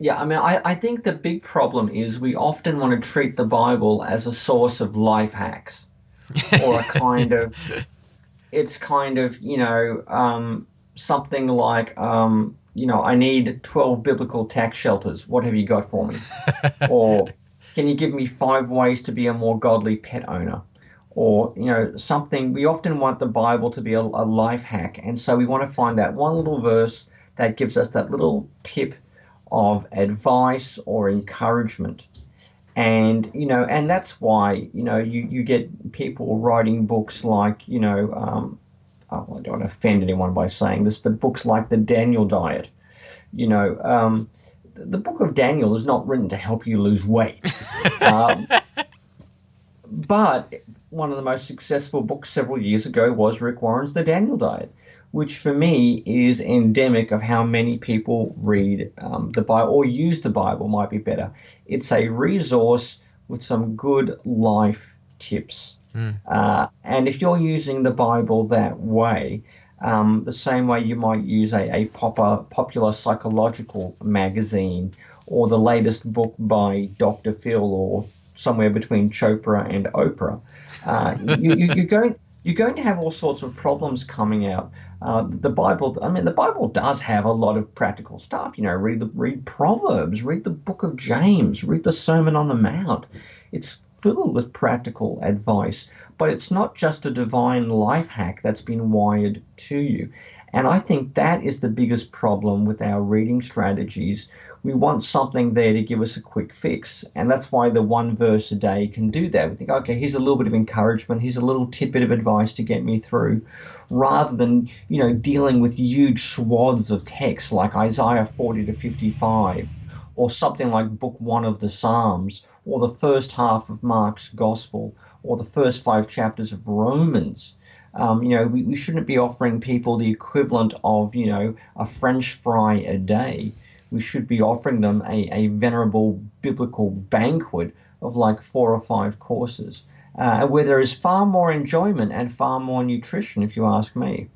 Yeah, I mean, I think the big problem is we often want to treat the Bible as a source of life hacks or a kind of, it's kind of, something like, I need 12 biblical tax shelters. What have you got for me? Or can you give me 5 ways to be a more godly pet owner? Or, something, we often want the Bible to be a life hack. And so we want to find that one little verse that gives us that little tip of advice or encouragement. And that's why, you get people writing books like, oh, I don't want to offend anyone by saying this, but books like The Daniel Diet. You know, the book of Daniel is not written to help you lose weight. Um, but one of the most successful books several years ago was Rick Warren's The Daniel Diet, which for me is endemic of how many people read the Bible or use the Bible, might be better. It's a resource with some good life tips. Mm. And if you're using the Bible that way, the same way you might use a popular psychological magazine or the latest book by Dr. Phil or somewhere between Chopra and Oprah, you're going to have all sorts of problems coming out. The Bible, I mean, the Bible does have a lot of practical stuff. Read Proverbs, read the Book of James, read the Sermon on the Mount. It's filled with practical advice, but it's not just a divine life hack that's been wired to you. And I think that is the biggest problem with our reading strategies. We want something there to give us a quick fix. And that's why the one verse a day can do that. We think, okay, here's a little bit of encouragement. Here's a little tidbit of advice to get me through, rather than, dealing with huge swaths of text like Isaiah 40 to 55, or something like Book 1 of the Psalms, or the first half of Mark's Gospel, or the first 5 chapters of Romans. We shouldn't be offering people the equivalent of, a French fry a day. We should be offering them a venerable biblical banquet of like 4 or 5 courses, where there is far more enjoyment and far more nutrition, if you ask me.